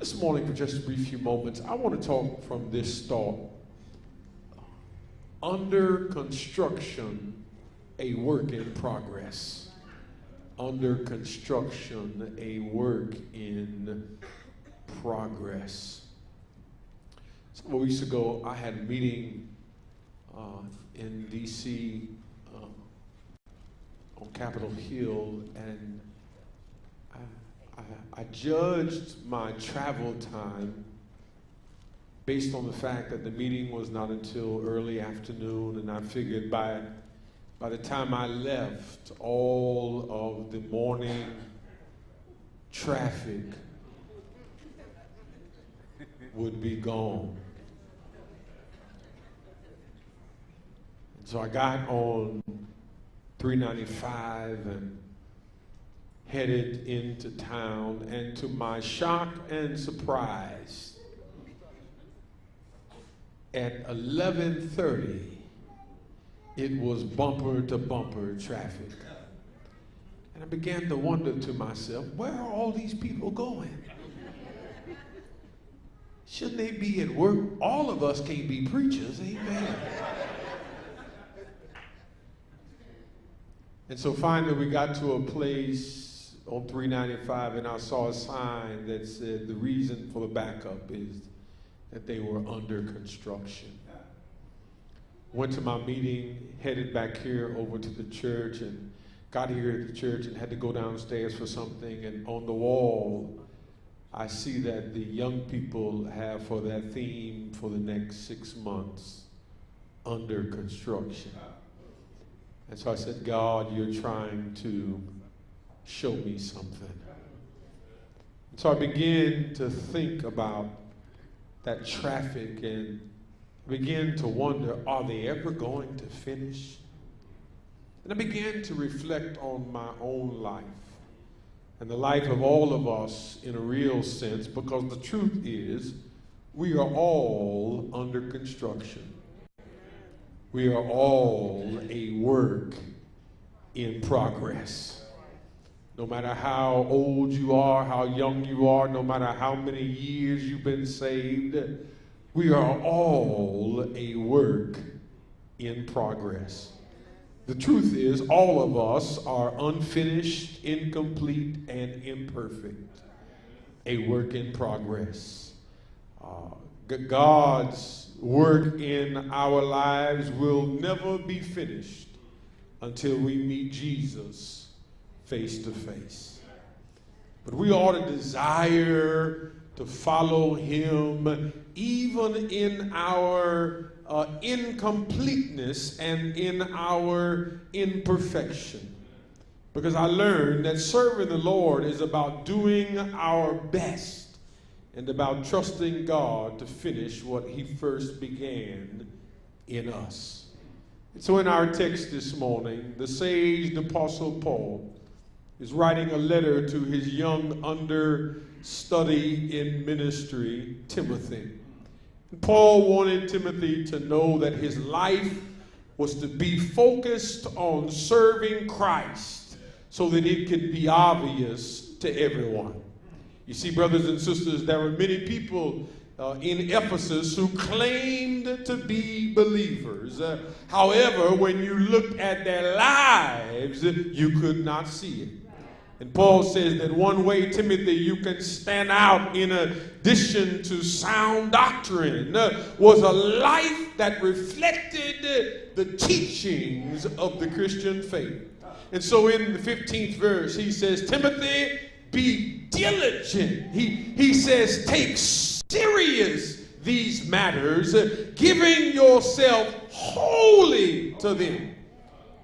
This morning, for just a brief few moments, I want to talk from this thought. Under construction, a work in progress. Under construction, a work in progress. Several weeks ago, I had a meeting in D.C. On Capitol Hill, and I judged my travel time based on the fact that the meeting was not until early afternoon, and I figured by the time I left, all of the morning traffic would be gone. And so I got on 395 and headed into town, and to my shock and surprise, at 11:30, it was bumper to bumper traffic. And I began to wonder to myself, where are all these people going? Shouldn't they be at work? All of us can't be preachers, amen. And so finally we got to a place on 395, and I saw a sign that said the reason for the backup is that they were under construction. Went to my meeting, headed back here over to the church, and got here at the church and had to go downstairs for something. And on the wall, I see that the young people have for their theme for the next 6 months, under construction. And so I said, God, you're trying to show me something. And so I began to think about that traffic and began to wonder, are they ever going to finish? And I began to reflect on my own life and the life of all of us in a real sense, because the truth is, we are all under construction. We are all a work in progress. No matter how old you are, how young you are, no matter how many years you've been saved, we are all a work in progress. The truth is, all of us are unfinished, incomplete, and imperfect. A work in progress. God's work in our lives will never be finished until we meet Jesus face to face. But we ought to desire to follow him even in our incompleteness and in our imperfection. Because I learned that serving the Lord is about doing our best and about trusting God to finish what he first began in us. And so in our text this morning, the sage apostle Paul is writing a letter to his young understudy in ministry, Timothy. And Paul wanted Timothy to know that his life was to be focused on serving Christ so that it could be obvious to everyone. You see, brothers and sisters, there were many people in Ephesus who claimed to be believers. However, when you looked at their lives, you could not see it. And Paul says that one way, Timothy, you can stand out in addition to sound doctrine was a life that reflected the teachings of the Christian faith. And so in the 15th verse, he says, Timothy, be diligent. He says, take serious these matters, giving yourself wholly to them.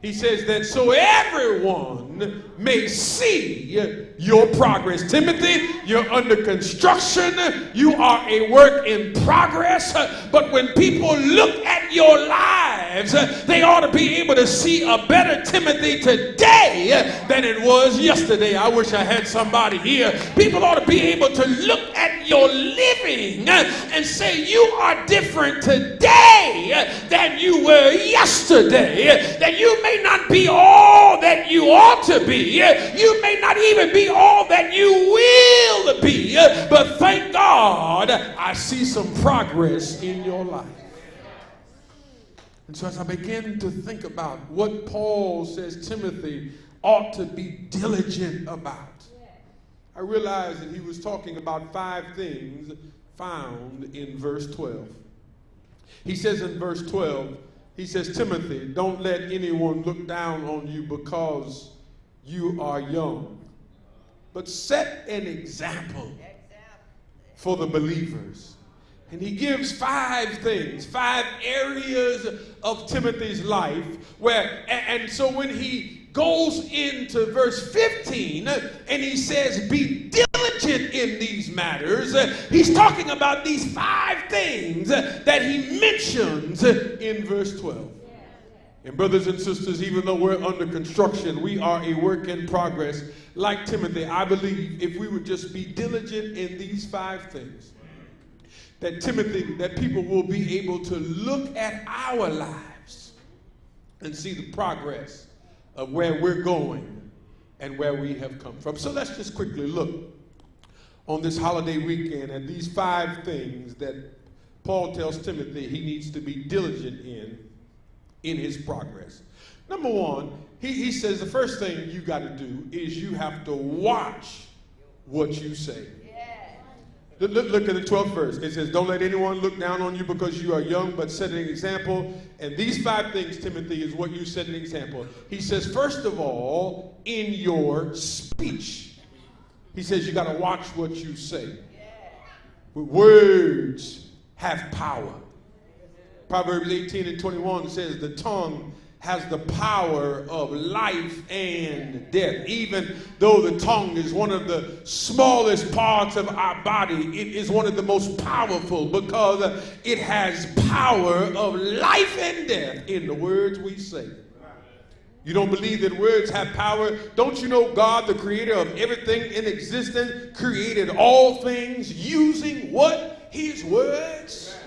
He says that so everyone may see your progress. Timothy, you're under construction. You are a work in progress. But when people look at your lives, they ought to be able to see a better Timothy today than it was yesterday. I wish I had somebody here. People ought to be able to look at your living and say you are different today than you were yesterday. That you may not be all that you ought to be. You may not even be all that you will be. But thank God God, I see some progress in your life. And so as I begin to think about what Paul says Timothy ought to be diligent about, I realized that he was talking about 5 things found in verse 12. He says in verse 12, he says, Timothy, don't let anyone look down on you because you are young, but set an example for the believers. And he gives 5 things, 5 areas of Timothy's life where, and so when he goes into verse 15 and he says, be diligent in these matters, he's talking about these 5 things that he mentions in verse 12. And brothers and sisters, even though we're under construction, we are a work in progress. Like Timothy, I believe if we would just be diligent in these 5 things, that people will be able to look at our lives and see the progress of where we're going and where we have come from. So let's just quickly look on this holiday weekend at these 5 things that Paul tells Timothy he needs to be diligent in his progress. Number 1, he says the first thing you got to do is you have to watch what you say. Look at the 12th verse. It says, don't let anyone look down on you because you are young, but set an example. And these 5 things, Timothy, is what you set an example. He says, first of all, in your speech. He says you got to watch what you say. Words have power. Proverbs 18:21 says the tongue has the power of life and death. Even though the tongue is one of the smallest parts of our body, it is one of the most powerful because it has power of life and death in the words we say. You don't believe that words have power? Don't you know God, the creator of everything in existence, created all things using what? His words.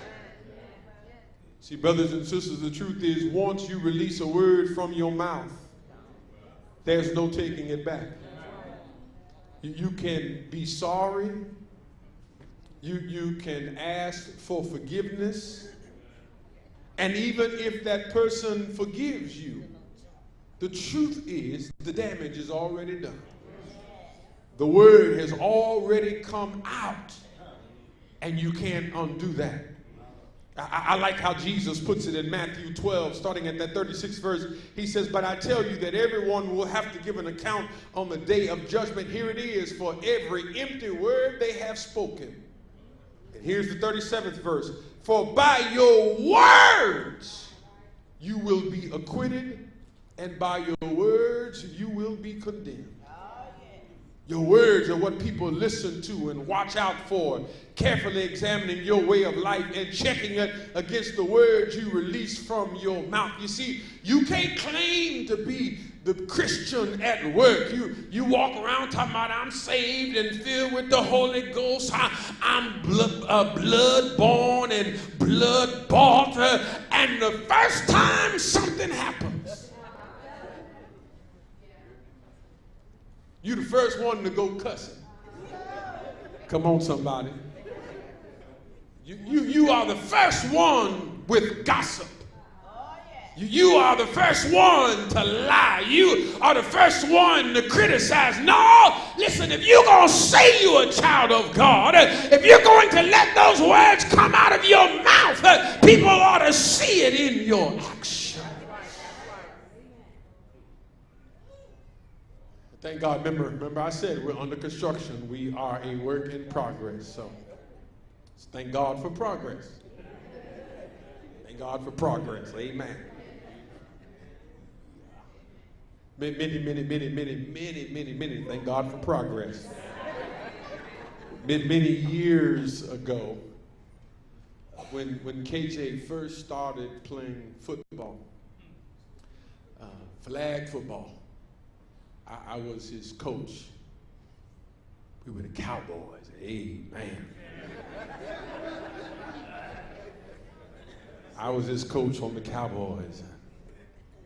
See, brothers and sisters, the truth is once you release a word from your mouth, there's no taking it back. You can be sorry. You can ask for forgiveness. And even if that person forgives you, the truth is the damage is already done. The word has already come out, and you can't undo that. I like how Jesus puts it in Matthew 12, starting at that 36th verse. He says, but I tell you that everyone will have to give an account on the day of judgment. Here it is, for every empty word they have spoken. And here's the 37th verse. For by your words you will be acquitted, and by your words you will be condemned. Your words are what people listen to and watch out for, carefully examining your way of life and checking it against the words you release from your mouth. You see, you can't claim to be the Christian at work. You walk around talking about I'm saved and filled with the Holy Ghost. I'm blood born and blood bought. And the first time something happens, you the first one to go cussing. Come on, somebody. You are the first one with gossip. You are the first one to lie. You are the first one to criticize. No, listen, if you're going to say you're a child of God, if you're going to let those words come out of your mouth, people ought to see it in your actions. Thank God. Remember I said we're under construction. We are a work in progress. So thank God for progress. Thank God for progress. Amen. Many, thank God for progress. Many years ago, when KJ first started playing football, flag football, I was his coach. We were the Cowboys. Amen. I was his coach on the Cowboys.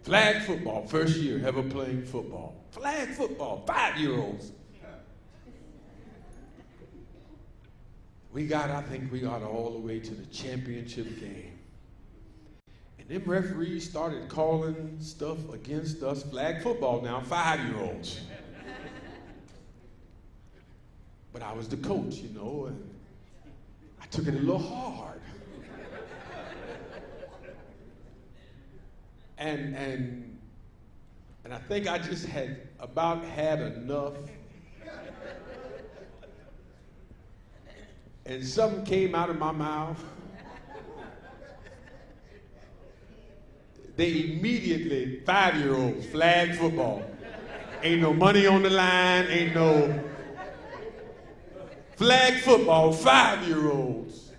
Flag football, first year ever playing football. Flag football, 5-year-olds. I think we got all the way to the championship game. And them referees started calling stuff against us, flag football now, 5-year-olds. But I was the coach, you know, and I took it a little hard. And I think I just had enough. And something came out of my mouth. They immediately, 5-year-olds, flag football. Ain't no money on the line, ain't no flag football, 5-year-olds.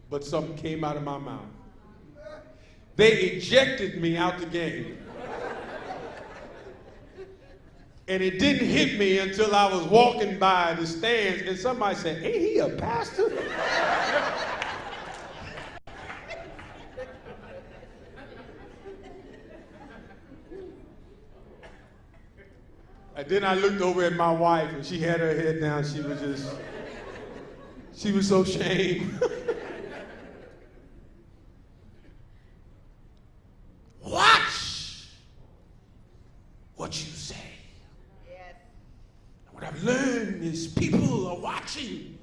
But something came out of my mouth. They ejected me out the game. And it didn't hit me until I was walking by the stands and somebody said, ain't he a pastor? And then I looked over at my wife and she had her head down. She was so ashamed. Watch what you say. Yes. What I've learned is people are watching.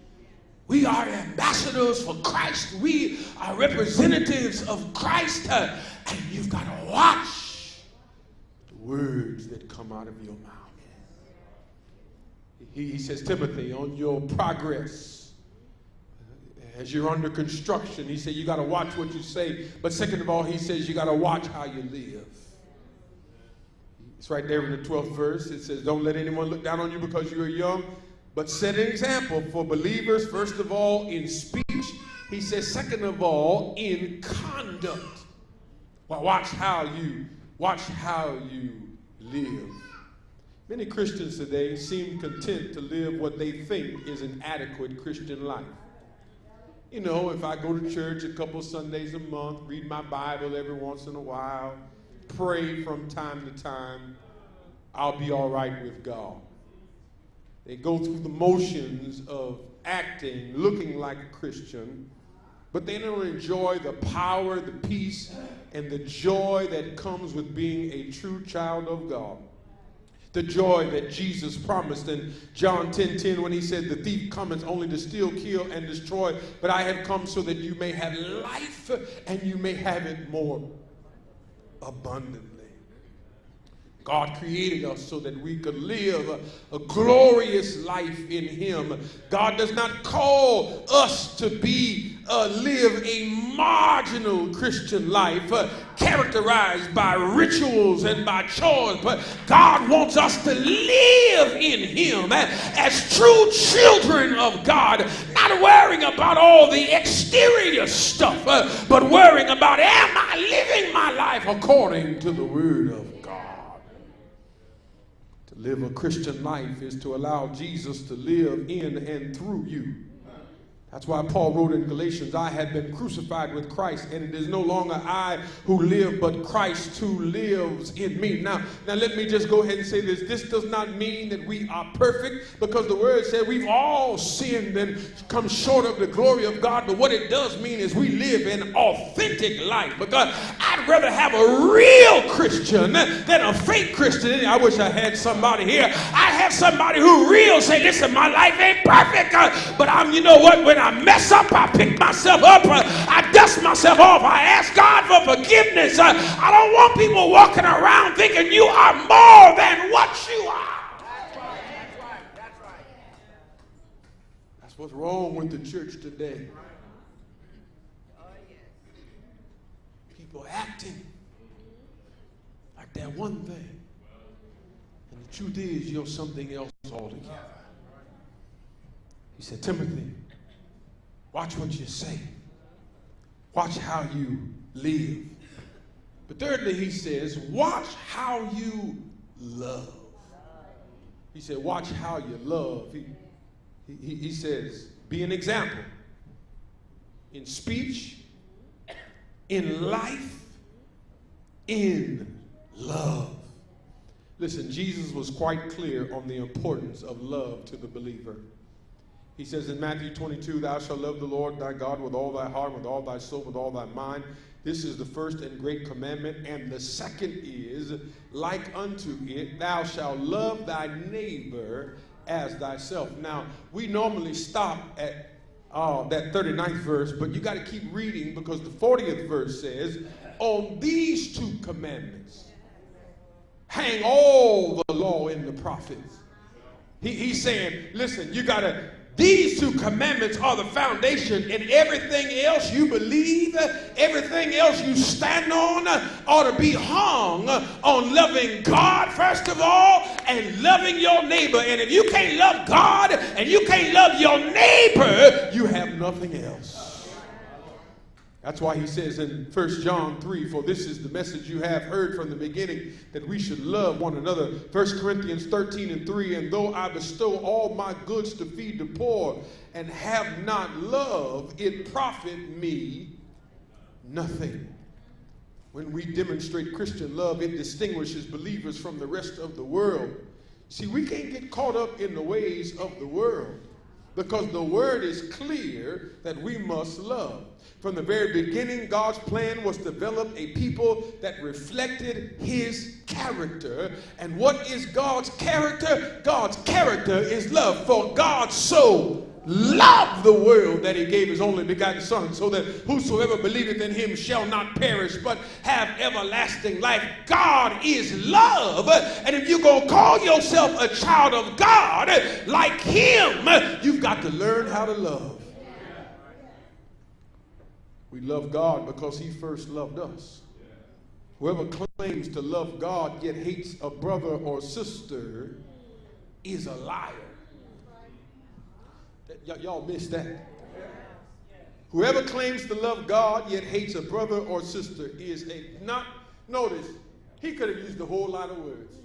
We are ambassadors for Christ. We are representatives of Christ. And you've got to watch the words that come out of your mouth. He says, Timothy, on your progress, as you're under construction, he said, you got to watch what you say. But second of all, he says, you got to watch how you live. It's right there in the 12th verse. It says, don't let anyone look down on you because you are young, but set an example for believers, first of all, in speech. He says, second of all, in conduct. Well, watch how you live. Many Christians today seem content to live what they think is an adequate Christian life. You know, if I go to church a couple Sundays a month, read my Bible every once in a while, pray from time to time, I'll be all right with God. They go through the motions of acting, looking like a Christian, but they don't enjoy the power, the peace, and the joy that comes with being a true child of God. The joy that Jesus promised in John 10:10 when he said, the thief cometh only to steal, kill, and destroy, but I have come so that you may have life and you may have it more abundantly. God created us so that we could live a glorious life in him. God does not call us to live a marginal Christian life characterized by rituals and by chores, but God wants us to live in him as true children of God, not worrying about all the exterior stuff, but worrying about, am I living my life according to the word of God? To live a Christian life is to allow Jesus to live in and through you. That's why Paul wrote in Galatians, I have been crucified with Christ, and it is no longer I who live, but Christ who lives in me. Now let me just go ahead and say this. This does not mean that we are perfect, because the word said we've all sinned and come short of the glory of God. But what it does mean is we live an authentic life, because I'd rather have a real Christian than a fake Christian. I wish I had somebody here. I have somebody who real say, listen, my life ain't perfect, but you know what? When I mess up, I pick myself up, I dust myself off, I ask God for forgiveness. I don't want people walking around thinking you are more than what you are. That's right, that's right, that's right. That's what's wrong with the church today. People acting like they're one thing, and the truth is you're something else altogether. He said, Timothy, watch what you say. Watch how you live. But thirdly, he says, watch how you love. He said, watch how you love. He says, be an example in speech, in life, in love. Listen, Jesus was quite clear on the importance of love to the believer. He says in Matthew 22, thou shalt love the Lord thy God with all thy heart, with all thy soul, with all thy mind. This is the first and great commandment. And the second is, like unto it, thou shalt love thy neighbor as thyself. Now, we normally stop at that 39th verse, but you got to keep reading, because the 40th verse says, on these two commandments hang all the law and the prophets. He's saying, listen, you got to, these two commandments are the foundation, and everything else you believe, everything else you stand on ought to be hung on loving God first of all and loving your neighbor. And if you can't love God and you can't love your neighbor, you have nothing else. That's why he says in 1 John 3, for this is the message you have heard from the beginning, that we should love one another. 1 Corinthians 13 and 3, and though I bestow all my goods to feed the poor and have not love, it profit me nothing. When we demonstrate Christian love, it distinguishes believers from the rest of the world. See, we can't get caught up in the ways of the world, because the word is clear that we must love. From the very beginning, God's plan was to develop a people that reflected his character. And what is God's character? God's character is love. For God so loved the world that he gave his only begotten Son, so that whosoever believeth in him shall not perish but have everlasting life. God is love. And if you're going to call yourself a child of God like him, you've got to learn how to love. We love God because he first loved us. Whoever claims to love God yet hates a brother or sister is a liar. Y'all missed that. Whoever claims to love God yet hates a brother or sister is notice, he could have used a whole lot of words.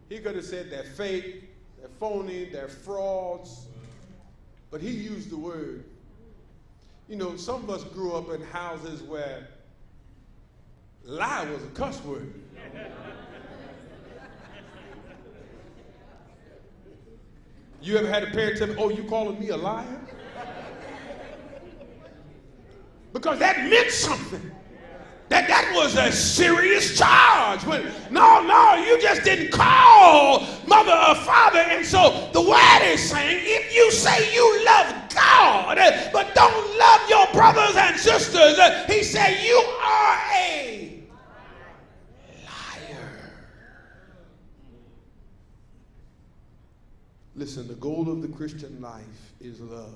He could have said they're fake, they're phony, they're frauds. But he used the word. You know, some of us grew up in houses where lie was a cuss word. You ever had a parent tell me, oh, you calling me a liar? Because that meant something. That was a serious charge. No, you just didn't call mother or father. And so the word is saying, if you say you love God, but don't love your brothers and sisters, he said you are a liar. Listen, the goal of the Christian life is love.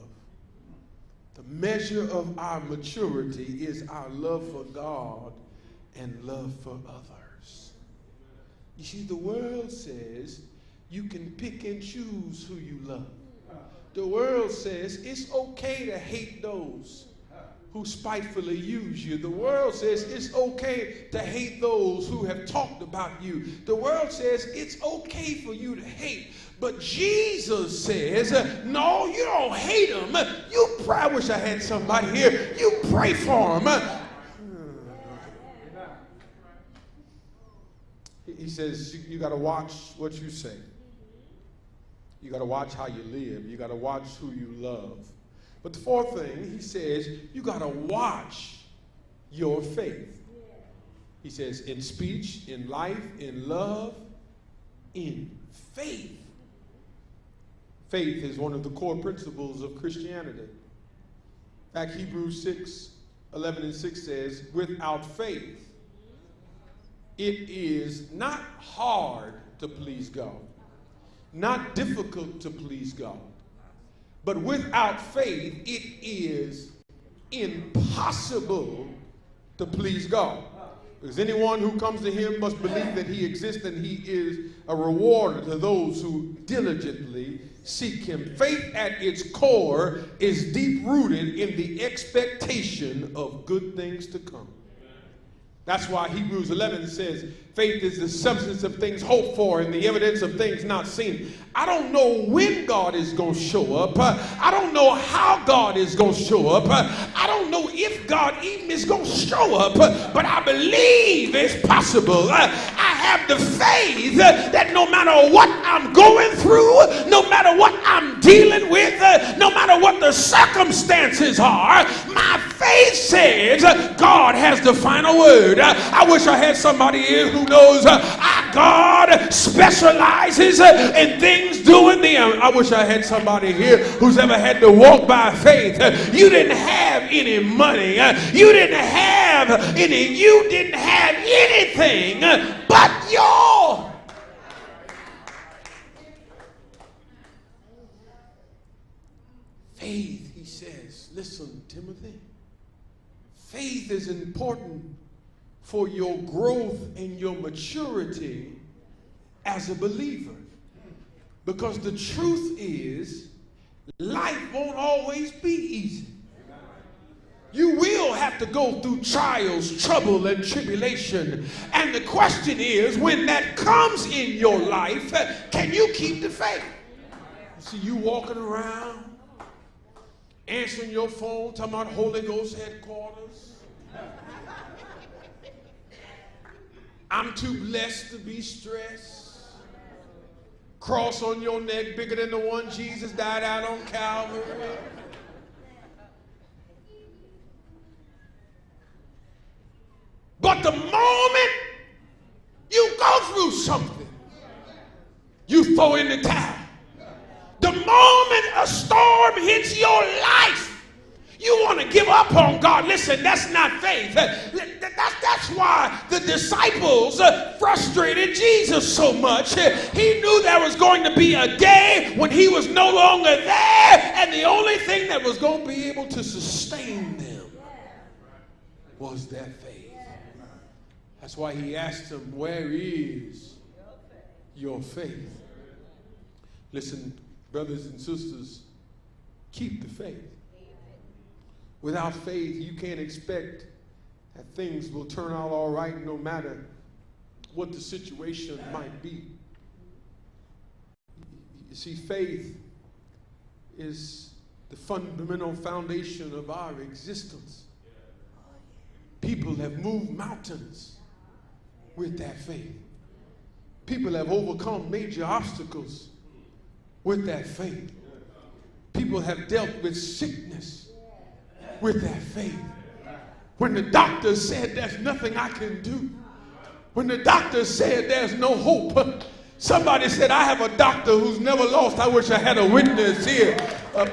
The measure of our maturity is our love for God and love for others. You see, the world says you can pick and choose who you love. The world says it's okay to hate those who spitefully use you. The world says it's okay to hate those who have talked about you. The world says it's okay for you to hate. But Jesus says, no, you don't hate them. You pray. I wish I had somebody here. You pray for them. He says you got to watch what you say. You got to watch how you live. You got to watch who you love. But the fourth thing, he says, you got to watch your faith. He says, in speech, in life, in love, in faith. Faith is one of the core principles of Christianity. In fact, Hebrews 6:11-6 says, without faith, it is not hard to please God, not difficult to please God. But without faith, it is impossible to please God. Because anyone who comes to him must believe that he exists and he is a rewarder to those who diligently seek him. Faith at its core is deep-rooted in the expectation of good things to come. That's why Hebrews 11 says, faith is the substance of things hoped for and the evidence of things not seen. I don't know when God is going to show up. I don't know how God is going to show up. I don't know if God even is going to show up, but I believe it's possible. I have the faith that no matter what I'm going through, no matter what I'm dealing with, no matter what the circumstances are, my faith says God has the final word. I wish I had somebody here who knows our God specializes in things doing the. I wish I had somebody here who's ever had to walk by faith. You didn't have any money. You didn't have anything but your faith. He says, listen, Timothy, faith is important for your growth and your maturity as a believer. Because the truth is, life won't always be easy. You will have to go through trials, trouble, and tribulation. And the question is, when that comes in your life, can you keep the faith? You see, you walking around, answering your phone, talking about Holy Ghost headquarters. I'm too blessed to be stressed. Cross on your neck bigger than the one Jesus died out on Calvary. But the moment you go through something, you throw in the towel. The moment a storm hits your life, you want to give up on God. Listen, that's not faith. That's why the disciples frustrated Jesus so much. He knew there was going to be a day when he was no longer there, and the only thing that was going to be able to sustain them was that faith. That's why he asked them, where is your faith? Listen, brothers and sisters, keep the faith. Without faith, you can't expect that things will turn out all right no matter what the situation might be. You see, faith is the fundamental foundation of our existence. People have moved mountains with that faith. People have overcome major obstacles with that faith. People have dealt with sickness with that faith. When the doctor said there's nothing I can do, when the doctor said there's no hope, somebody said, I have a doctor who's never lost. I wish I had a witness here.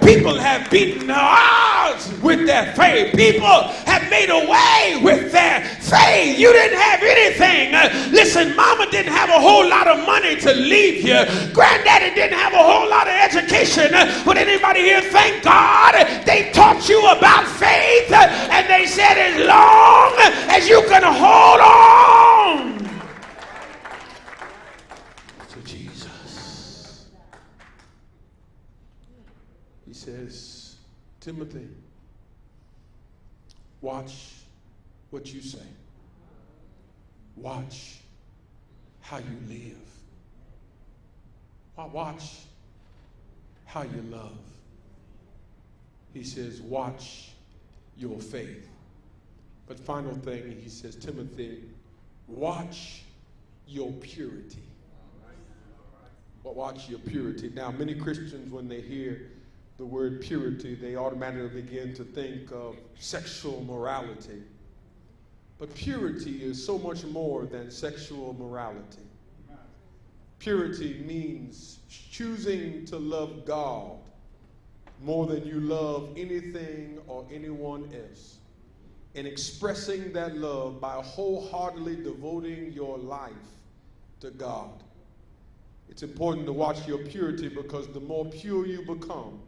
People have beaten the odds with their faith. People have made a way with their faith. You didn't have anything. Listen, mama didn't have a whole lot of money to leave you. Granddaddy didn't have a whole lot of education. But anybody here, thank God, they taught you about faith. And they said, as long as you can hold on to Jesus. He says, Timothy, watch what you say. Watch how you live. Watch how you love. He says, watch your faith. But final thing, he says, Timothy, watch your purity. Well, watch your purity. Now, many Christians, when they hear the word purity, they automatically begin to think of sexual morality. But purity is so much more than sexual morality. Purity means choosing to love God more than you love anything or anyone else, and expressing that love by wholeheartedly devoting your life to God. It's important to watch your purity, because the more pure you become,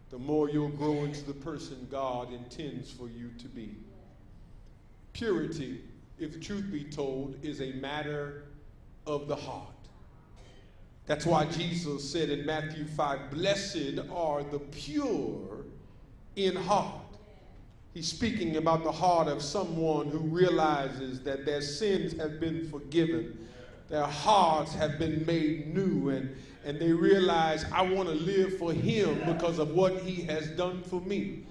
the more you'll grow into the person God intends for you to be. Purity, if the truth be told, is a matter of the heart. That's why Jesus said in Matthew 5, blessed are the pure in heart. He's speaking about the heart of someone who realizes that their sins have been forgiven. Their hearts have been made new, and they realize I want to live for him because of what he has done for me.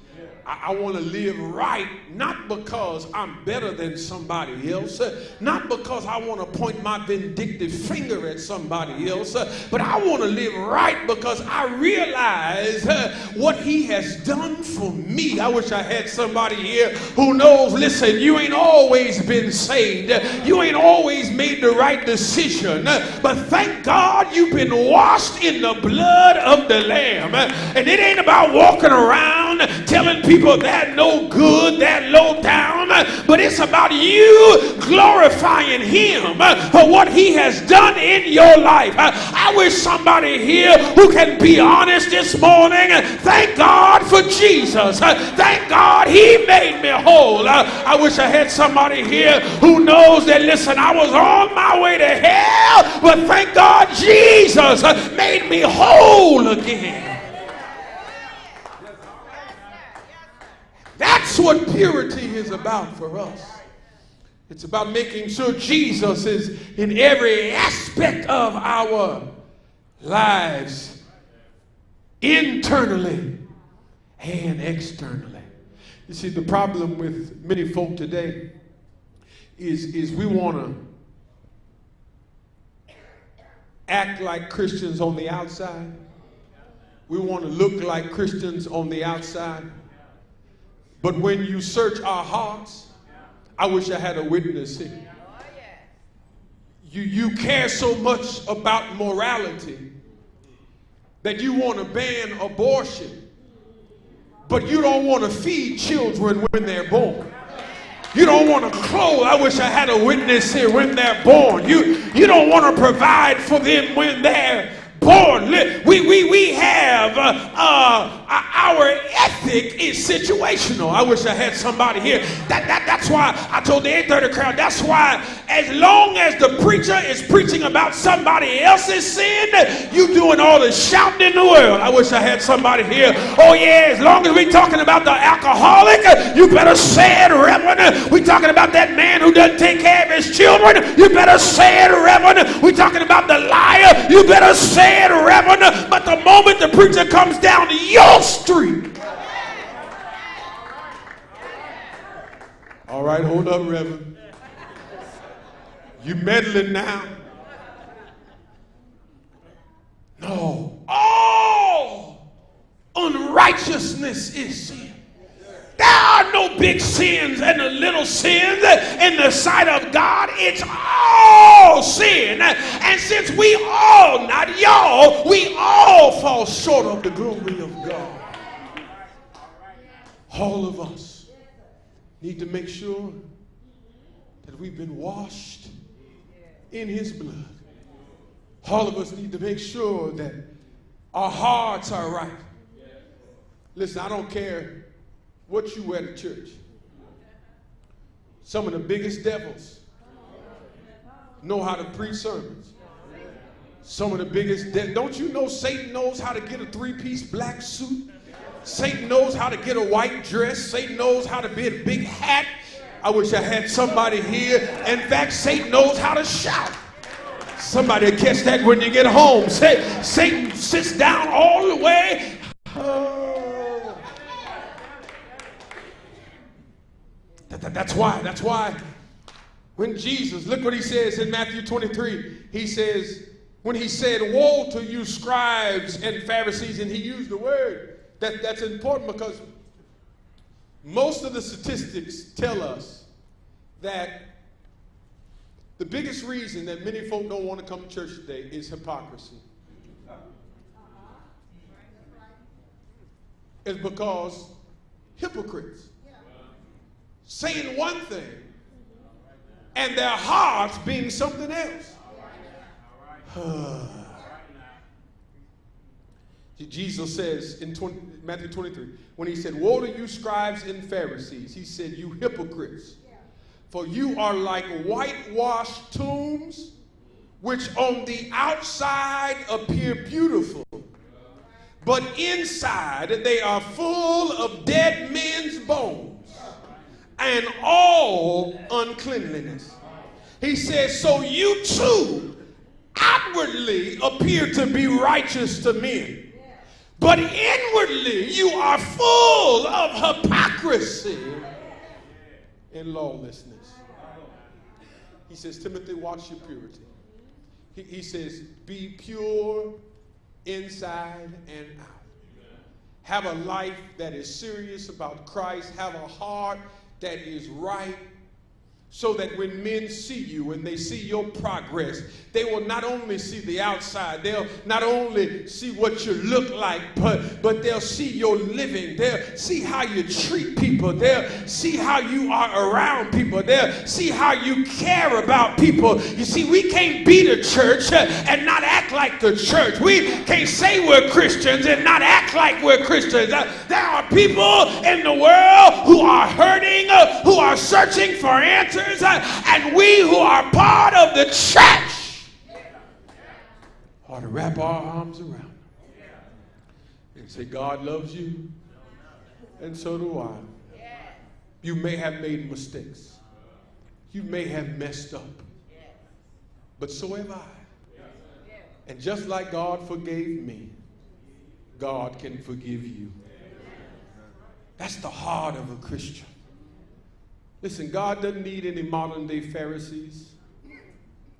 I want to live right, not because I'm better than somebody else, not because I want to point my vindictive finger at somebody else, but I want to live right because I realize what he has done for me. I wish I had somebody here who knows, listen, you ain't always been saved. You ain't always made the right decision, but thank God you've been washed in the blood of the Lamb. And it ain't about walking around telling people they're no good, they're low down, but it's about you glorifying him for what he has done in your life. I wish somebody here who can be honest this morning. Thank God for Jesus. Thank God he made me whole. I wish I had somebody here who knows that, listen, I was on my way to hell, but thank God Jesus made me whole again. That's what purity is about for us. It's about making sure Jesus is in every aspect of our lives, internally and externally. You see, the problem with many folk today is we want to act like Christians on the outside. We want to look like Christians on the outside. But when you search our hearts, I wish I had a witness here. You care so much about morality that you want to ban abortion, but you don't want to feed children when they're born. You don't want to clothe. I wish I had a witness here when they're born. You don't want to provide for them when they're born. We have our ethic is situational. I wish I had somebody here. That's why I told the 8:30 crowd, that's why as long as the preacher is preaching about somebody else's sin, you doing all the shouting in the world. I wish I had somebody here. Oh yeah, as long as we talking about the alcoholic, you better say it, Reverend. We talking about that man who doesn't take care of his children, you better say it, Reverend. We talking about the liar, you better say it, Reverend. But the moment the preacher comes down your street, all right, hold up, Reverend. You meddling now? No. All unrighteousness is sin. There are no big sins and the little sins in the sight of God. It's all sin. And since we all, not y'all, we all fall short of the glory of God. All of us need to make sure that we've been washed in his blood. All of us need to make sure that our hearts are right. Listen, I don't care what you wear to church. Some of the biggest devils know how to preach sermons. Some of the biggest don't you know Satan knows how to get a three-piece black suit? Satan knows how to get a white dress. Satan knows how to be a big hat. I wish I had somebody here. In fact, Satan knows how to shout. Somebody will catch that when you get home. Satan sits down all the way. Oh. That's why when Jesus, look what he says in Matthew 23. He says, when he said, woe to you scribes and Pharisees, and he used the word. That's important because most of the statistics tell us that the biggest reason that many folk don't want to come to church today is hypocrisy. It's because hypocrites saying one thing and their hearts being something else. Jesus says in Matthew 23, when he said, woe to you scribes and Pharisees, he said, you hypocrites, for you are like whitewashed tombs, which on the outside appear beautiful, but inside they are full of dead men's bones and all uncleanliness. He says, so you too outwardly appear to be righteous to men, but inwardly you are full of hypocrisy and lawlessness. He says, Timothy, watch your purity. He says, be pure inside and out. Have a life that is serious about Christ. Have a heart that is right, so that when men see you and they see your progress, they will not only see the outside, they'll not only see what you look like, but they'll see your living. They'll see how you treat people. They'll see how you are around people. They'll see how you care about people. You see, we can't be the church and not act like the church. We can't say we're Christians and not act like we're Christians. There are people in the world who are hurting, who are searching for answers. And we who are part of the church ought to wrap our arms around them and say, God loves you, and so do I. You may have made mistakes. You may have messed up. But so have I. And just like God forgave me, God can forgive you. That's the heart of a Christian. Listen, God doesn't need any modern day Pharisees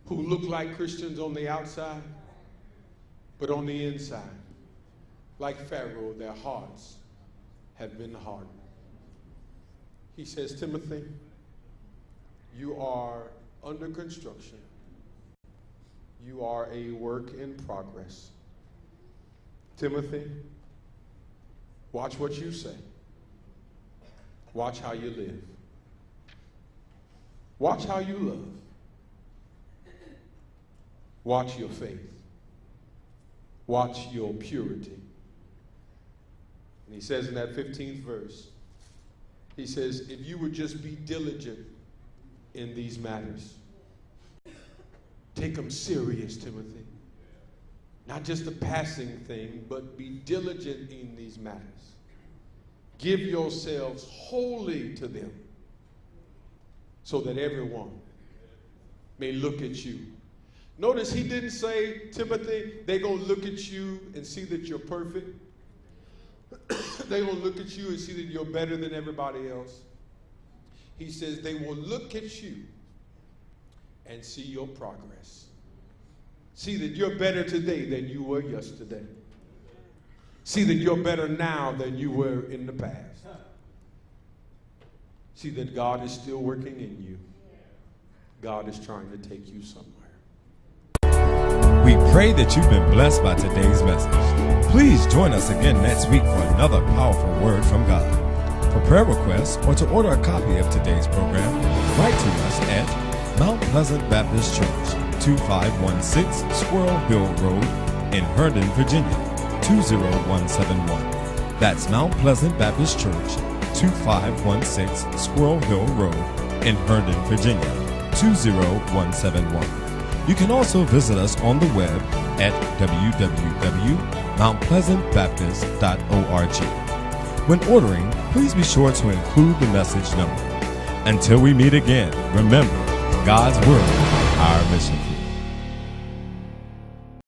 who look like Christians on the outside, but on the inside, like Pharaoh, their hearts have been hardened. He says, Timothy, you are under construction. You are a work in progress. Timothy, watch what you say. Watch how you live. Watch how you love. Watch your faith. Watch your purity. And he says in that 15th verse, he says, if you would just be diligent in these matters, take them serious, Timothy. Not just a passing thing, but be diligent in these matters. Give yourselves wholly to them, so that everyone may look at you. Notice he didn't say, Timothy, they're going to look at you and see that you're perfect. They're going to look at you and see that you're better than everybody else. He says they will look at you and see your progress. See that you're better today than you were yesterday. See that you're better now than you were in the past. See that God is still working in you. God is trying to take you somewhere. We pray that you've been blessed by today's message. Please join us again next week for another powerful word from God. For prayer requests or to order a copy of today's program, write to us at Mount Pleasant Baptist Church, 2516 Squirrel Hill Road in Herndon, Virginia, 20171. That's Mount Pleasant Baptist Church, 2516 Squirrel Hill Road in Herndon, Virginia, 20171. You can also visit us on the web at www.mountpleasantbaptist.org. When ordering, please be sure to include the message number. Until we meet again, remember, God's Word, our mission.